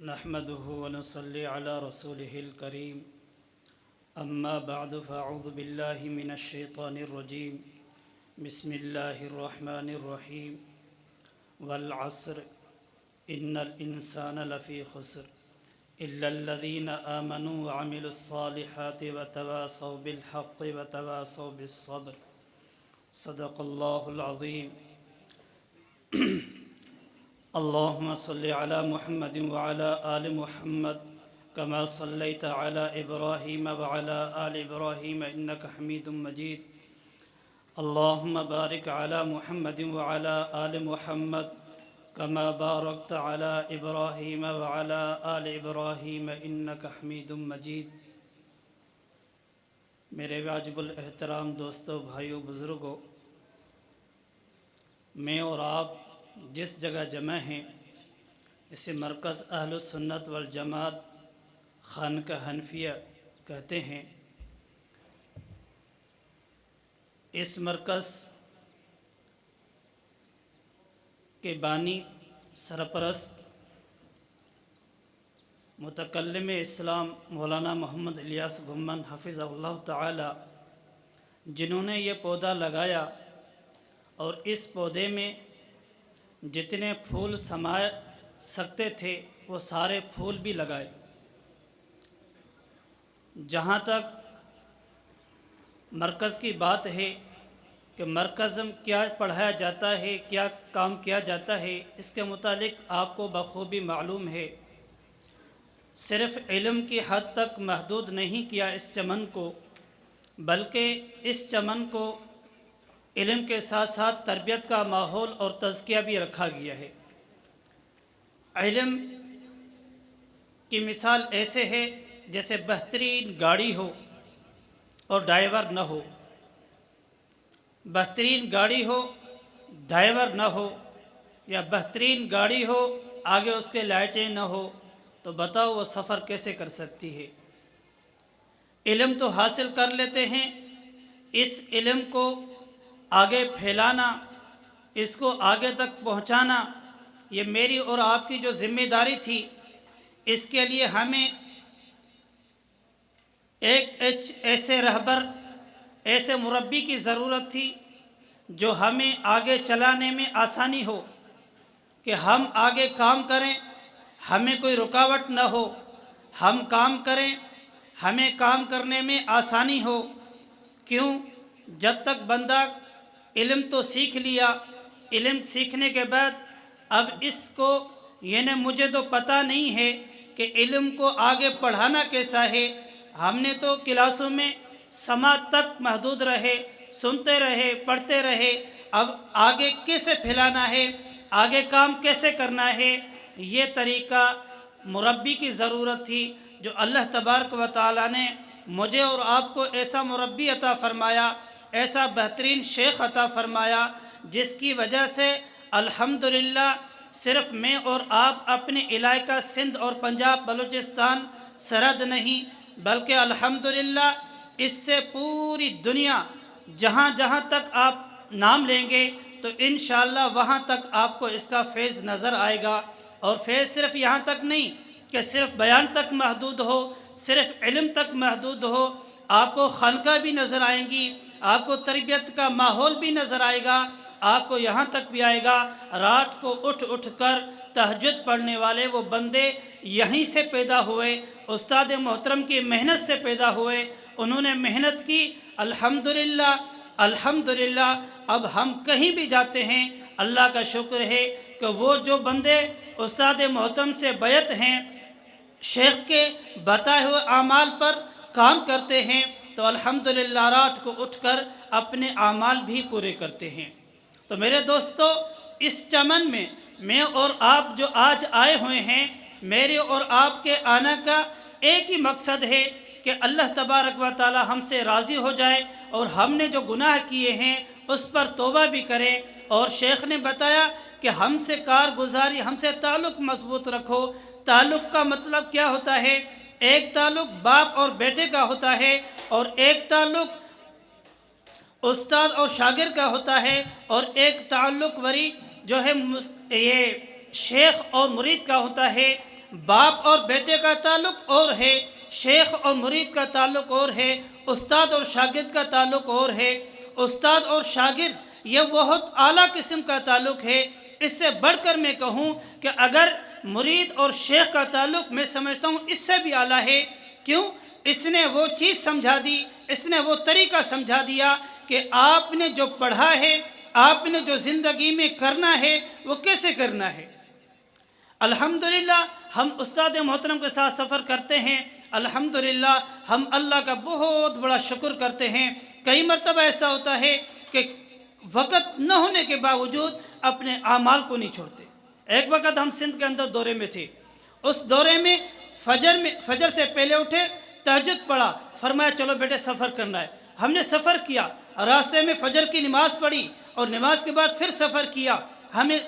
نحمده ونصلي على رسوله الكريم أما بعد فأعوذ بالله من الشيطان الرجيم بسم الله الرحمن الرحيم والعصر إن الإنسان لفي خسر إلا الذين آمنوا وعملوا الصالحات وتواصوا بالحق وتواصوا بالصبر صدق الله العظيم اللهم صل على محمد وعلى آل محمد كما صليت على إبراهيم وعلى آل إبراهيم إنك حميد مجيد اللهم بارك على محمد وعلى آل محمد كما باركت على إبراهيم وعلى آل إبراهيم إنك حميد مجيد میرے واجب الاحترام دوستوں، بھائیوں، بزرگوں، میں اور آپ جس جگہ جمع ہیں اسے مرکز اہل سنت والجماعت خانقاہ حنفیہ کہتے ہیں۔ اس مرکز کے بانی، سرپرست، متکلم اسلام مولانا محمد الیاس گھمن حفظہ اللہ تعالی، جنہوں نے یہ پودا لگایا اور اس پودے میں جتنے پھول سما سکتے تھے وہ سارے پھول بھی لگائے۔ جہاں تک مرکز کی بات ہے کہ مرکز میں کیا پڑھایا جاتا ہے، کیا کام کیا جاتا ہے، اس کے متعلق آپ کو بخوبی معلوم ہے۔ صرف علم کی حد تک محدود نہیں کیا اس چمن کو، بلکہ اس چمن کو علم کے ساتھ ساتھ تربیت کا ماحول اور تزکیہ بھی رکھا گیا ہے۔ علم کی مثال ایسے ہے جیسے بہترین گاڑی ہو اور ڈرائیور نہ ہو، بہترین گاڑی ہو ڈرائیور نہ ہو، یا بہترین گاڑی ہو آگے اس کے لائٹیں نہ ہو، تو بتاؤ وہ سفر کیسے کر سکتی ہے؟ علم تو حاصل کر لیتے ہیں، اس علم کو آگے پھیلانا، اس کو آگے تک پہنچانا، یہ میری اور آپ کی جو ذمہ داری تھی۔ اس کے لیے ہمیں ایک ایسے رہبر، ایسے مربی کی ضرورت تھی جو ہمیں آگے چلانے میں آسانی ہو، کہ ہم آگے کام کریں، ہمیں کوئی رکاوٹ نہ ہو، ہم کام کریں، ہمیں کام کرنے میں آسانی ہو۔ کیوں؟ جب تک بندہ علم تو سیکھ لیا، علم سیکھنے کے بعد اب اس کو یعنی مجھے تو پتہ نہیں ہے کہ علم کو آگے پڑھانا کیسا ہے۔ ہم نے تو کلاسوں میں سماعت تک محدود رہے، سنتے رہے، پڑھتے رہے، اب آگے کیسے پھیلانا ہے، آگے کام کیسے کرنا ہے، یہ طریقہ مربی کی ضرورت تھی، جو اللہ تبارک و تعالیٰ نے مجھے اور آپ کو ایسا مربی عطا فرمایا، ایسا بہترین شیخ عطا فرمایا، جس کی وجہ سے الحمدللہ صرف میں اور آپ اپنے علاقہ سندھ اور پنجاب بلوچستان سرحد نہیں، بلکہ الحمدللہ اس سے پوری دنیا، جہاں جہاں تک آپ نام لیں گے تو انشاءاللہ وہاں تک آپ کو اس کا فیض نظر آئے گا۔ اور فیض صرف یہاں تک نہیں کہ صرف بیان تک محدود ہو، صرف علم تک محدود ہو، آپ کو خانقاہ بھی نظر آئیں گی، آپ کو تربیت کا ماحول بھی نظر آئے گا، آپ کو یہاں تک بھی آئے گا رات کو اٹھ اٹھ کر تہجد پڑھنے والے وہ بندے یہیں سے پیدا ہوئے، استاد محترم کی محنت سے پیدا ہوئے، انہوں نے محنت کی، الحمدللہ الحمدللہ اب ہم کہیں بھی جاتے ہیں اللہ کا شکر ہے کہ وہ جو بندے استاد محترم سے بیعت ہیں، شیخ کے بتائے ہوئے اعمال پر کام کرتے ہیں، تو الحمدللہ رات کو اٹھ کر اپنے اعمال بھی پورے کرتے ہیں۔ تو میرے دوستو، اس چمن میں اور آپ جو آج آئے ہوئے ہیں، میرے اور آپ کے آنے کا ایک ہی مقصد ہے کہ اللہ تبارک و تعالی ہم سے راضی ہو جائے، اور ہم نے جو گناہ کیے ہیں اس پر توبہ بھی کریں۔ اور شیخ نے بتایا کہ ہم سے کارگزاری، ہم سے تعلق مضبوط رکھو۔ تعلق کا مطلب کیا ہوتا ہے؟ ایک تعلق باپ اور بیٹے کا ہوتا ہے، اور ایک تعلق استاد اور شاگرد کا ہوتا ہے، اور ایک تعلق وری جو ہے یہ شیخ اور مرید کا ہوتا ہے۔ باپ اور بیٹے کا تعلق اور ہے، شیخ اور مرید کا تعلق اور ہے، استاد اور شاگرد کا تعلق اور ہے، استاد اور شاگرد یہ بہت اعلیٰ قسم کا تعلق ہے۔ اس سے بڑھ کر میں کہوں کہ اگر مرید اور شیخ کا تعلق میں سمجھتا ہوں اس سے بھی اعلیٰ ہے۔ کیوں؟ اس نے وہ چیز سمجھا دی، اس نے وہ طریقہ سمجھا دیا کہ آپ نے جو پڑھا ہے، آپ نے جو زندگی میں کرنا ہے وہ کیسے کرنا ہے۔ الحمدللہ ہم استاد محترم کے ساتھ سفر کرتے ہیں، الحمدللہ ہم اللہ کا بہت بڑا شکر کرتے ہیں۔ کئی مرتبہ ایسا ہوتا ہے کہ وقت نہ ہونے کے باوجود اپنے اعمال کو نہیں چھوڑتے۔ ایک وقت ہم سندھ کے اندر دورے میں تھے، اس دورے میں فجر سے پہلے اٹھے، تہجد پڑھا، فرمایا چلو بیٹے سفر کرنا ہے۔ ہم نے سفر کیا، راستے میں فجر کی نماز پڑھی اور نماز کے بعد پھر سفر کیا۔ ہمیں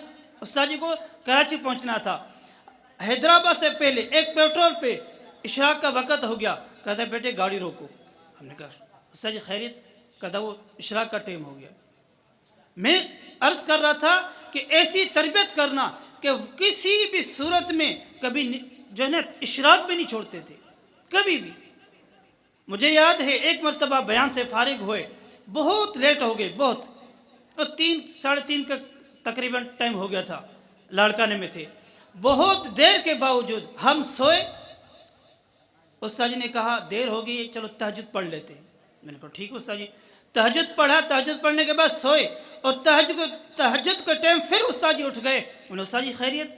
استاد جی کو کراچی پہنچنا تھا۔ حیدرآباد سے پہلے ایک پیٹرول پہ اشراق کا وقت ہو گیا، کہتا ہے بیٹے گاڑی روکو۔ ہم نے کہا استاد جی خیریت؟ کہتا وہ اشراق کا ٹائم ہو گیا۔ میں عرض کر رہا تھا کہ ایسی تربیت کرنا کہ کسی بھی صورت میں کبھی جو ہے نا اشراق بھی نہیں چھوڑتے تھے، کبھی بھی۔ مجھے یاد ہے ایک مرتبہ بیان سے فارغ ہوئے، بہت لیٹ ہو گئے، بہت 3 ساڑھے 3 کا تقریباً ٹائم ہو گیا تھا، لاڑکانے میں تھے۔ بہت دیر کے باوجود ہم سوئے۔ استاد جی نے کہا دیر ہو گئی، چلو تہجد پڑھ لیتے ہیں۔ میں نے کہا ٹھیک ہے استاد جی۔ تہجد پڑھا، تہجد پڑھنے کے بعد سوئے اور تہجد کے ٹائم پھر استاد جی اٹھ گئے۔ میں نے استاد جی خیریت؟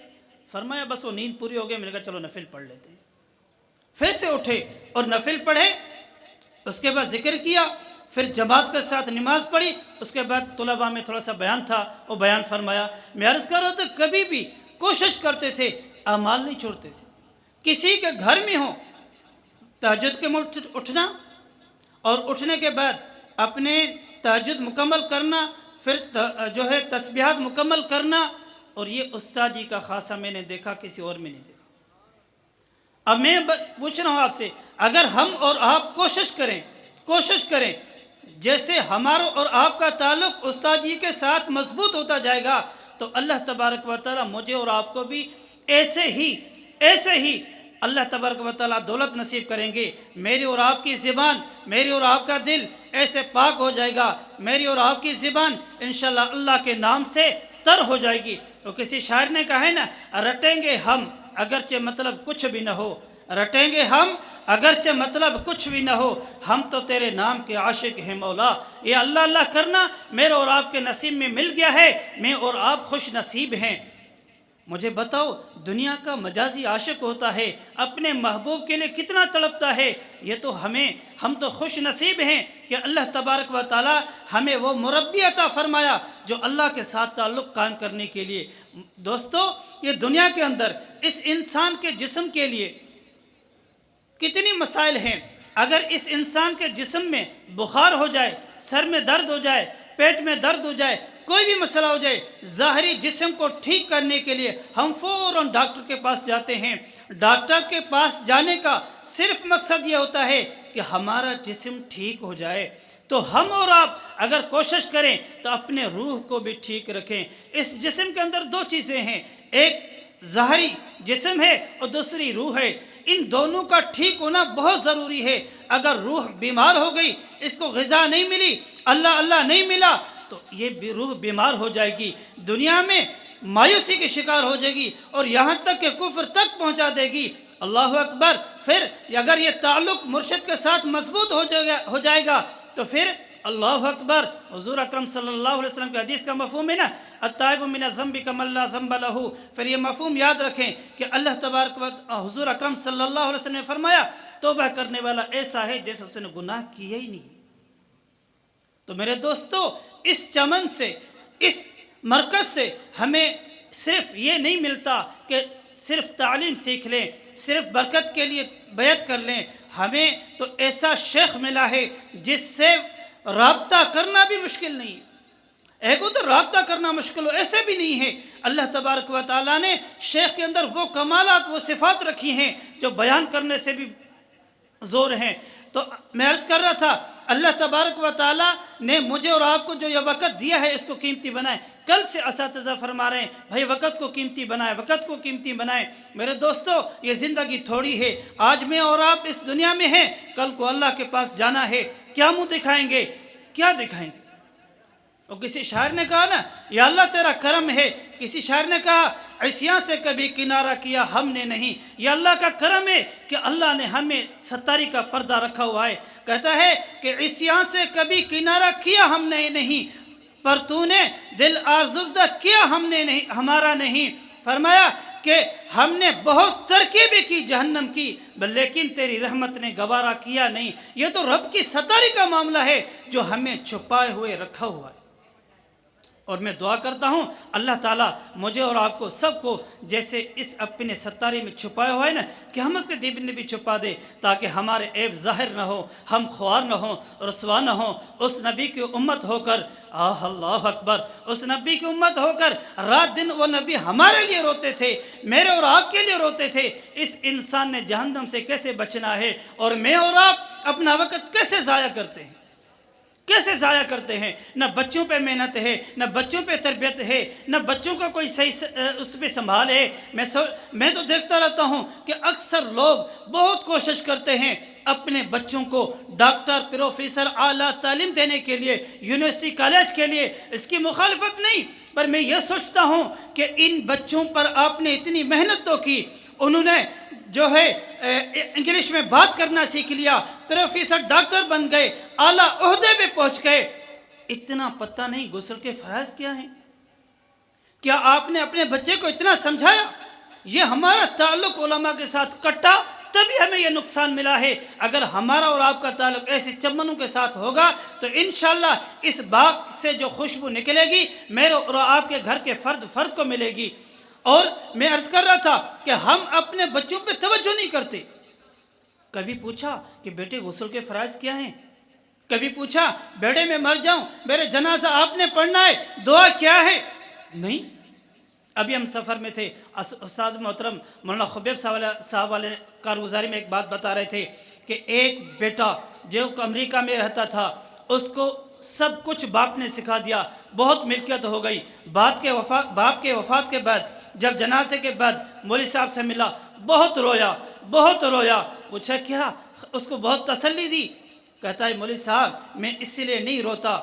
فرمایا بس وہ نیند پوری ہو گئی۔ میں نے کہا چلو نفل پڑھ لیتے ہیں۔ پھر سے اٹھے اور نفل پڑھے، اس کے بعد ذکر کیا، پھر جماعت کے ساتھ نماز پڑھی، اس کے بعد طلباء میں تھوڑا سا بیان تھا، وہ بیان فرمایا۔ میں عرض کر رہا تھا کبھی بھی کوشش کرتے تھے، اعمال نہیں چھوڑتے تھے۔ کسی کے گھر میں ہو تہجد کے اٹھنا اور اٹھنے کے بعد اپنے تہجد مکمل کرنا، پھر جو ہے تسبیحات مکمل کرنا، اور یہ استاد جی کا خاصہ میں نے دیکھا، کسی اور میں نہیں دیکھا۔ اب میں پوچھ رہا ہوں آپ سے، اگر ہم اور آپ کوشش کریں جیسے ہمارا اور آپ کا تعلق استاد جی کے ساتھ مضبوط ہوتا جائے گا تو اللہ تبارک و تعالیٰ مجھے اور آپ کو بھی ایسے ہی اللہ تبارک و تعالیٰ دولت نصیب کریں گے۔ میری اور آپ کی زبان، میری اور آپ کا دل ایسے پاک ہو جائے گا، میری اور آپ کی زبان انشاءاللہ اللہ کے نام سے تر ہو جائے گی۔ تو کسی شاعر نے کہا ہے نا، رٹیں گے ہم اگرچہ مطلب کچھ بھی نہ ہو، رٹیں گے ہم اگرچہ مطلب کچھ بھی نہ ہو، ہم تو تیرے نام کے عاشق ہیں مولا۔ یہ اللہ اللہ کرنا میرے اور آپ کے نصیب میں مل گیا ہے، میں اور آپ خوش نصیب ہیں۔ مجھے بتاؤ، دنیا کا مجازی عاشق ہوتا ہے، اپنے محبوب کے لیے کتنا تڑپتا ہے۔ یہ تو ہم تو خوش نصیب ہیں کہ اللہ تبارک و تعالی ہمیں وہ مربی عطا فرمایا جو اللہ کے ساتھ تعلق قائم کرنے کے لیے۔ دوستو، یہ دنیا کے اندر اس انسان کے جسم کے لیے کتنی مسائل ہیں۔ اگر اس انسان کے جسم میں بخار ہو جائے، سر میں درد ہو جائے، پیٹ میں درد ہو جائے، کوئی بھی مسئلہ ہو جائے، ظاہری جسم کو ٹھیک کرنے کے لیے ہم فوراً ڈاکٹر کے پاس جاتے ہیں۔ ڈاکٹر کے پاس جانے کا صرف مقصد یہ ہوتا ہے کہ ہمارا جسم ٹھیک ہو جائے۔ تو ہم اور آپ اگر کوشش کریں تو اپنے روح کو بھی ٹھیک رکھیں۔ اس جسم کے اندر 2 چیزیں ہیں، ایک ظاہری جسم ہے اور دوسری روح ہے۔ ان دونوں کا ٹھیک ہونا بہت ضروری ہے۔ اگر روح بیمار ہو گئی، اس کو غذا نہیں ملی، اللہ نہیں ملا، تو یہ روح بیمار ہو جائے گی، دنیا میں مایوسی کے شکار ہو جائے گی اور یہاں تک کہ کفر تک پہنچا دے گی۔ اللہ اکبر۔ پھر اگر یہ تعلق مرشد کے ساتھ مضبوط ہو جائے گا تو پھر اللہ اکبر، حضور اکرم صلی اللہ علیہ وسلم کی حدیث کا مفہوم ہے نا، التائب من الذنب کمن لا ذنب لہ۔ پھر یہ مفہوم یاد رکھیں کہ اللہ تبارک و حضور اکرم صلی اللہ علیہ وسلم نے فرمایا توبہ کرنے والا ایسا ہے جیسے اس نے گناہ کیا ہی نہیں۔ تو میرے دوستو، اس چمن سے، اس مرکز سے ہمیں صرف یہ نہیں ملتا کہ صرف تعلیم سیکھ لیں، صرف برکت کے لیے بیعت کر لیں۔ ہمیں تو ایسا شیخ ملا ہے جس سے رابطہ کرنا بھی مشکل نہیں ہے۔ ایک ادھر رابطہ کرنا مشکل ہو، ایسے بھی نہیں ہے۔ اللہ تبارک و تعالیٰ نے شیخ کے اندر وہ کمالات، وہ صفات رکھی ہیں جو بیان کرنے سے بھی زور ہیں۔ تو میں عرض کر رہا تھا اللہ تبارک و تعالیٰ نے مجھے اور آپ کو جو یہ وقت دیا ہے اس کو قیمتی بنائے. کل سے اساتذہ فرما رہے ہیں بھائی وقت کو قیمتی بنائیں، وقت کو قیمتی بنائیں. میرے دوستو یہ زندگی تھوڑی ہے. آج میں اور آپ اس دنیا میں ہیں، کل کو اللہ کے پاس جانا ہے. کیا منہ دکھائیں گے؟ کیا دکھائیں گے؟ اور کسی شاعر نے کہا نا یا اللہ تیرا کرم ہے. کسی شاعر نے کہا عصیاں سے کبھی کنارہ کیا ہم نے نہیں. یہ اللہ کا کرم ہے کہ اللہ نے ہمیں ستاری کا پردہ رکھا ہوا ہے. کہتا ہے کہ عصیاں سے کبھی کنارہ کیا ہم نے نہیں، پر تو نے دل آزردہ کیا ہم نے نہیں، ہمارا نہیں. فرمایا کہ ہم نے بہت ترکیبیں کی جہنم کی، لیکن تیری رحمت نے گوارا کیا نہیں. یہ تو رب کی ستاری کا معاملہ ہے جو ہمیں چھپائے ہوئے رکھا ہوا ہے. اور میں دعا کرتا ہوں اللہ تعالیٰ مجھے اور آپ کو سب کو جیسے اس اپنے ستارے میں چھپائے ہوئے نا قیامت کے دن بھی چھپا دے، تاکہ ہمارے عیب ظاہر نہ ہو، ہم خوار نہ ہوں، رسوا نہ ہوں. اس نبی کی امت ہو کر اللہ اکبر، اس نبی کی امت ہو کر رات دن وہ نبی ہمارے لیے روتے تھے، میرے اور آپ کے لیے روتے تھے. اس انسان نے جہنم سے کیسے بچنا ہے، اور میں اور آپ اپنا وقت کیسے ضائع کرتے ہیں، کیسے ضائع کرتے ہیں. نہ بچوں پہ محنت ہے، نہ بچوں پہ تربیت ہے، نہ بچوں کا کوئی صحیح اس پہ سنبھال ہے. میں تو دیکھتا رہتا ہوں کہ اکثر لوگ بہت کوشش کرتے ہیں اپنے بچوں کو ڈاکٹر، پروفیسر، اعلیٰ تعلیم دینے کے لیے، یونیورسٹی کالج کے لیے. اس کی مخالفت نہیں، پر میں یہ سوچتا ہوں کہ ان بچوں پر آپ نے اتنی محنت تو کی، انہوں نے جو ہے انگلش میں بات کرنا سیکھ لیا، پروفیسر ڈاکٹر بن گئے، اعلیٰ عہدے پہ پہنچ گئے. اتنا پتہ نہیں غسل کے فرائض کیا ہیں؟ کیا آپ نے اپنے بچے کو اتنا سمجھایا؟ یہ ہمارا تعلق علماء کے ساتھ کٹا تبھی ہمیں یہ نقصان ملا ہے. اگر ہمارا اور آپ کا تعلق ایسے چمنوں کے ساتھ ہوگا تو انشاءاللہ اس باغ سے جو خوشبو نکلے گی میرے اور آپ کے گھر کے فرد فرد کو ملے گی. اور میں عرض کر رہا تھا کہ ہم اپنے بچوں پہ توجہ نہیں کرتے. کبھی پوچھا کہ بیٹے غسل کے فرائض کیا ہیں؟ کبھی پوچھا بیٹے میں مر جاؤں میرے جنازہ آپ نے پڑھنا ہے، دعا کیا ہے؟ نہیں. ابھی ہم سفر میں تھے، استاد محترم مولانا خبیب صاحب والے کارگزاری میں ایک بات بتا رہے تھے کہ ایک بیٹا جو امریکہ میں رہتا تھا اس کو سب کچھ باپ نے سکھا دیا، بہت ملکیت ہو گئی. باپ کے وفات کے بعد جب جنازے کے بعد مولوی صاحب سے ملا، بہت رویا، بہت رویا. پوچھا کیا؟ اس کو بہت تسلی دی. کہتا ہے مولوی صاحب میں اس لیے نہیں روتا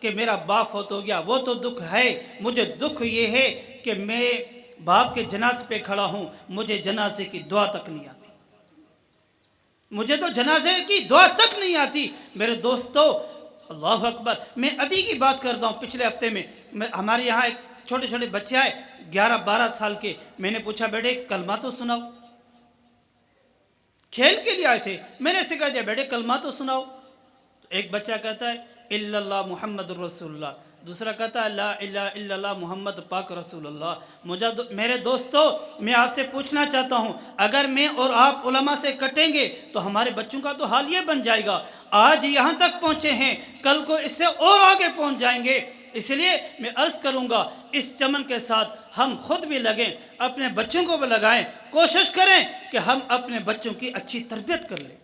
کہ میرا باپ فوت ہو گیا، وہ تو دکھ ہے، مجھے دکھ یہ ہے کہ میں باپ کے جنازے پہ کھڑا ہوں، مجھے جنازے کی دعا تک نہیں آتی، مجھے تو جنازے کی دعا تک نہیں آتی. میرے دوستو اللہ اکبر، میں ابھی کی بات کرتا ہوں. پچھلے ہفتے میں ہمارے یہاں ایک چھوٹے چھوٹے بچے آئے 11-12 سال کے. میں نے پوچھا بیٹے کلمہ تو سناؤ. کھیل کے لیے آئے تھے، میں نے سکھا دیا بیٹے کلمہ تو سناؤ. تو ایک بچہ کہتا ہے الا اللہ محمد رسول اللہ، دوسرا کہتا ہے لا الہ الا اللہ محمد پاک رسول اللہ. میرے دوستو میں آپ سے پوچھنا چاہتا ہوں اگر میں اور آپ علماء سے کٹیں گے تو ہمارے بچوں کا تو حال یہ بن جائے گا. آج یہاں تک پہنچے ہیں، کل کو اس سے اور آگے پہنچ جائیں گے. اس لیے میں عرض کروں گا اس چمن کے ساتھ ہم خود بھی لگیں، اپنے بچوں کو بھی لگائیں، کوشش کریں کہ ہم اپنے بچوں کی اچھی تربیت کر لیں.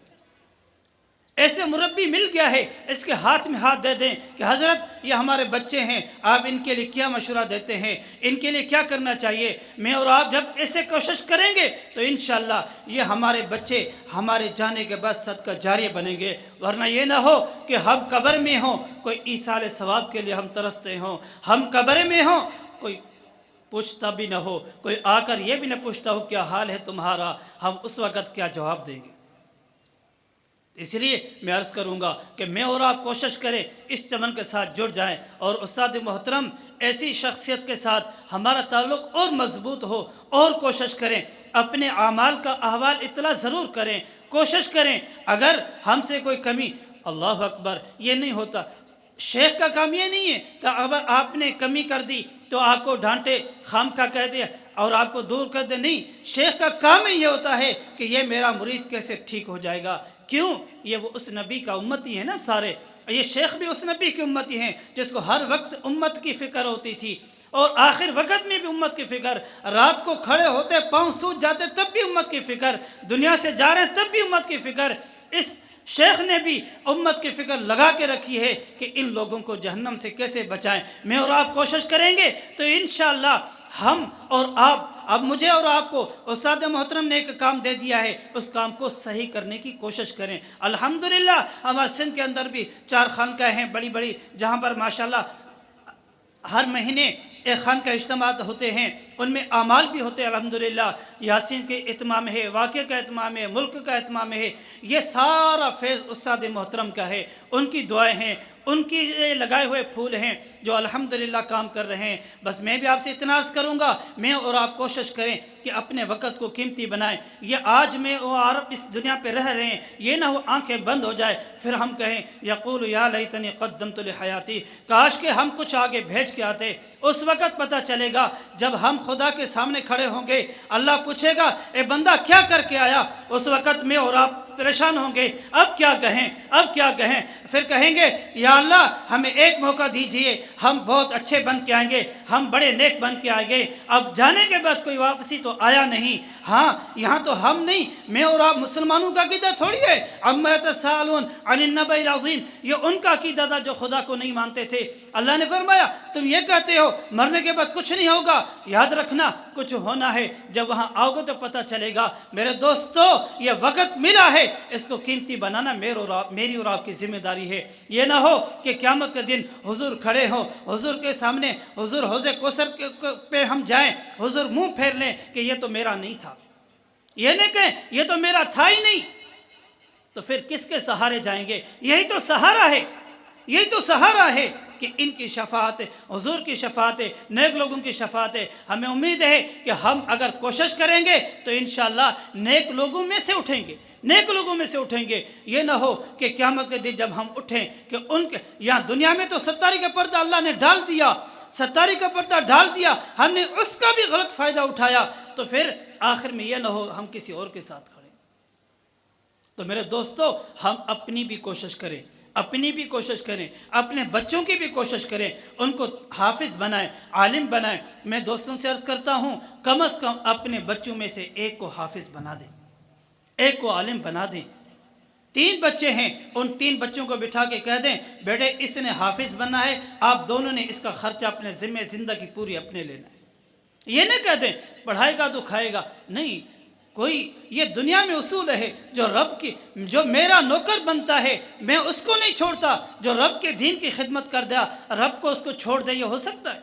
ایسے مربی مل گیا ہے، اس کے ہاتھ میں ہاتھ دے دیں کہ حضرت یہ ہمارے بچے ہیں، آپ ان کے لیے کیا مشورہ دیتے ہیں، ان کے لیے کیا کرنا چاہیے. میں اور آپ جب ایسے کوشش کریں گے تو انشاءاللہ یہ ہمارے بچے ہمارے جانے کے بعد صدقہ جاریہ بنیں گے. ورنہ یہ نہ ہو کہ ہم قبر میں ہوں کوئی ایصال ثواب کے لیے ہم ترستے ہوں، ہم قبر میں ہوں کوئی پوچھتا بھی نہ ہو، کوئی آ کر یہ بھی نہ پوچھتا ہو کیا حال ہے تمہارا، ہم اس وقت کیا جواب دیں گے. اس لیے میں عرض کروں گا کہ میں اور آپ کوشش کریں اس چمن کے ساتھ جڑ جائیں، اور استاد محترم ایسی شخصیت کے ساتھ ہمارا تعلق اور مضبوط ہو. اور کوشش کریں اپنے اعمال کا احوال اطلاع ضرور کریں، کوشش کریں اگر ہم سے کوئی کمی، اللہ اکبر یہ نہیں ہوتا. شیخ کا کام یہ نہیں ہے کہ اگر آپ نے کمی کر دی تو آپ کو ڈانٹے، خام کا کہہ دے اور آپ کو دور کر دے. نہیں، شیخ کا کام یہ ہوتا ہے کہ یہ میرا مرید کیسے ٹھیک ہو جائے گا. کیوں؟ یہ وہ اس نبی کا امتی ہے نا سارے. یہ شیخ بھی اس نبی کی امتی ہیں جس کو ہر وقت امت کی فکر ہوتی تھی، اور آخر وقت میں بھی امت کی فکر. رات کو کھڑے ہوتے پاؤں سوج جاتے تب بھی امت کی فکر، دنیا سے جا رہے ہیں تب بھی امت کی فکر. اس شیخ نے بھی امت کی فکر لگا کے رکھی ہے کہ ان لوگوں کو جہنم سے کیسے بچائیں۔ میں اور آپ کوشش کریں گے تو انشاءاللہ ہم اور آپ، اب مجھے اور آپ کو استاد محترم نے ایک کام دے دیا ہے، اس کام کو صحیح کرنے کی کوشش کریں۔ الحمدللہ ہمارے سندھ کے اندر بھی 4 خانقاہیں ہیں بڑی بڑی، جہاں پر ماشاءاللہ ہر مہینے ایک خانقاہ اجتماعات ہوتے ہیں، ان میں اعمال بھی ہوتے ہیں الحمدللہ۔ یاسین کے اہتمام ہے، واقعہ کا اہتمام ہے، ملک کا اہتمام ہے، یہ سارا فیض استاد محترم کا ہے، ان کی دعائیں ہیں، ان کی لگائے ہوئے پھول ہیں جو الحمدللہ کام کر رہے ہیں۔ بس میں بھی آپ سے اتنا عرض کروں گا، میں اور آپ کوشش کریں کہ اپنے وقت کو قیمتی بنائیں۔ یہ آج میں اور آپ اس دنیا پہ رہ رہے ہیں، یہ نہ ہو آنکھیں بند ہو جائے پھر ہم کہیں یقول یا لیتنی قدمت لحیاتی، کاش کہ ہم کچھ آگے بھیج کے آتے۔ اس وقت پتہ چلے گا جب ہم خدا کے سامنے کھڑے ہوں گے، اللہ پوچھے گا اے بندہ کیا کر کے آیا؟ اس وقت میں اور آپ پریشان ہوں گے، اب کیا کہیں، اب کیا کہیں؟ پھر کہیں گے یا اللہ ہمیں ایک موقع دیجئے، ہم بہت اچھے بن کے آئیں گے، ہم بڑے نیک بن کے آئیں گے۔ اب جانے کے بعد کوئی واپسی تو آیا نہیں۔ ہاں یہاں تو ہم نہیں، میں اور آپ مسلمانوں کا عقیدہ تھوڑی ہے عما یتساءلون عن النبأ العظیم، یہ ان کا عقیدہ تھا جو خدا کو نہیں مانتے تھے۔ اللہ نے فرمایا تم یہ کہتے ہو مرنے کے بعد کچھ نہیں ہوگا، یاد رکھنا کچھ ہونا ہے، جب وہاں آؤ گے تو پتہ چلے گا۔ میرے دوستو یہ وقت ملا ہے، اس کو قیمتی بنانا میری اور آپ کی ذمہ داری ہے۔ یہ نہ ہو کہ قیامت کے دن حضور کھڑے ہوں، حضور کے سامنے، حضور حوض کوثر پہ ہم جائیں، حضور منہ پھیر لیں کہ یہ تو میرا نہیں تھا، یہ نہیں کہیں یہ تو میرا تھا ہی نہیں، تو پھر کس کے سہارے جائیں گے؟ یہی تو سہارا ہے، یہی تو سہارا ہے کہ ان کی شفاعت، حضور کی شفاعت، نیک لوگوں کی شفاعت۔ ہمیں امید ہے کہ ہم اگر کوشش کریں گے تو انشاءاللہ نیک لوگوں میں سے اٹھیں گے، نیک لوگوں میں سے اٹھیں گے۔ یہ نہ ہو کہ قیامت کے دن جب ہم اٹھیں کہ ان کے یہاں دنیا میں تو ستاری کا پردہ اللہ نے ڈال دیا، ستاری کا پردہ ڈال دیا، ہم نے اس کا بھی غلط فائدہ اٹھایا، تو پھر آخر میں یہ نہ ہو ہم کسی اور کے ساتھ کھڑے۔ تو میرے دوستو ہم اپنی بھی کوشش کریں، اپنی بھی کوشش کریں، اپنے بچوں کی بھی کوشش کریں، ان کو حافظ بنائیں، عالم بنائیں۔ میں دوستوں سے عرض کرتا ہوں کم از کم اپنے بچوں میں سے ایک کو حافظ بنا دیں، ایک کو عالم بنا دیں۔ 3 بچے ہیں، ان 3 بچوں کو بٹھا کے کہہ دیں بیٹے اس نے حافظ بننا ہے، آپ دونوں نے اس کا خرچہ اپنے ذمہ زندگی پوری اپنے لینا ہے۔ یہ نہیں کہہ دیں پڑھائے گا تو کھائے گا، نہیں، کوئی یہ دنیا میں اصول ہے جو میرا نوکر بنتا ہے میں اس کو نہیں چھوڑتا، جو رب کے دین کی خدمت کر دیا رب کو اس کو چھوڑ دے، یہ ہو سکتا ہے؟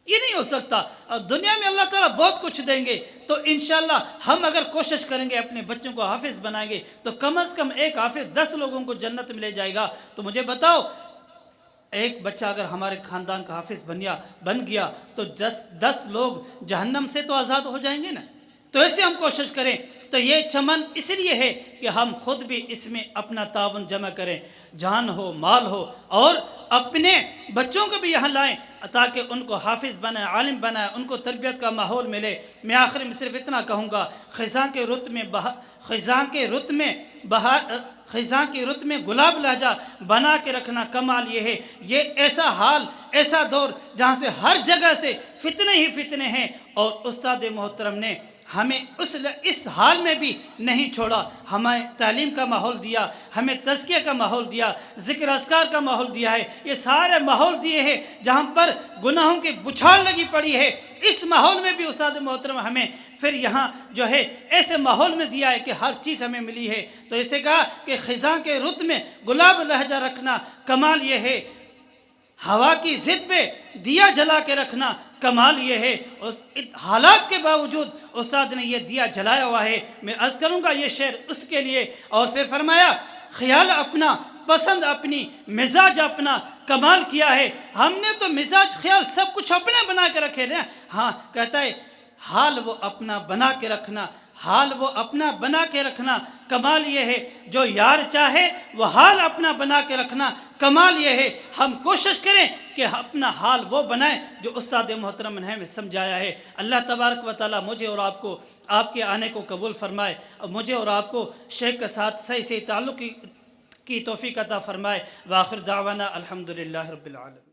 یہ نہیں ہو سکتا۔ دنیا میں اللہ تعالیٰ بہت کچھ دیں گے، تو انشاءاللہ ہم اگر کوشش کریں گے اپنے بچوں کو حافظ بنائیں گے تو کم از کم ایک حافظ 10 لوگوں کو جنت میں لے جائے گا۔ تو مجھے بتاؤ ایک بچہ اگر ہمارے خاندان کا حافظ بن گیا تو 10 لوگ جہنم سے تو آزاد ہو جائیں گے نا۔ تو ایسے ہم کوشش کریں۔ تو یہ چمن اس لیے ہے کہ ہم خود بھی اس میں اپنا تعاون جمع کریں، جان ہو مال ہو، اور اپنے بچوں کو بھی یہاں لائیں تاکہ ان کو حافظ بنائیں، عالم بنائیں، ان کو تربیت کا ماحول ملے۔ میں آخر میں صرف اتنا کہوں گا، خزاں کے رت میں گلاب لہجہ بنا کے رکھنا کمال یہ ہے۔ یہ ایسا حال، ایسا دور جہاں سے ہر جگہ سے فتنے ہی فتنے ہیں، اور استاد محترم نے ہمیں اس حال میں بھی نہیں چھوڑا، ہمیں تعلیم کا ماحول دیا، ہمیں تزکیہ کا ماحول دیا، ذکر اذکار کا ماحول دیا ہے، یہ سارے ماحول دیے ہیں جہاں پر گناہوں کی بچھاڑ لگی پڑی ہے۔ اس ماحول میں بھی استاد محترم ہمیں پھر یہاں جو ہے ایسے ماحول میں دیا ہے کہ ہر چیز ہمیں ملی ہے۔ تو اسے کہا کہ خزاں کے رت میں گلاب لہجہ رکھنا کمال یہ ہے، ہوا کی ضد پہ دیا جلا کے رکھنا کمال یہ ہے۔ حالات کے باوجود استاد نے یہ دیا جلایا ہوا ہے۔ میں عرض کروں گا یہ شعر اس کے لیے، اور پھر فرمایا خیال اپنا، پسند اپنی، مزاج اپنا، کمال کیا ہے۔ ہم نے تو مزاج خیال سب کچھ اپنا بنا کے رکھے نا۔ ہاں کہتا ہے حال وہ اپنا بنا کے رکھنا، حال وہ اپنا بنا کے رکھنا کمال یہ ہے۔ جو یار چاہے وہ حال اپنا بنا کے رکھنا کمال یہ ہے۔ ہم کوشش کریں کہ اپنا حال وہ بنائیں جو استاد محترم نے ہمیں سمجھایا ہے۔ اللہ تبارک و تعالیٰ مجھے اور آپ کو آپ کے آنے کو قبول فرمائے، اور مجھے اور آپ کو شیخ کے ساتھ صحیح تعلق کی توفیق عطا فرمائے۔ وآخر دعوانا الحمدللہ رب العالمین۔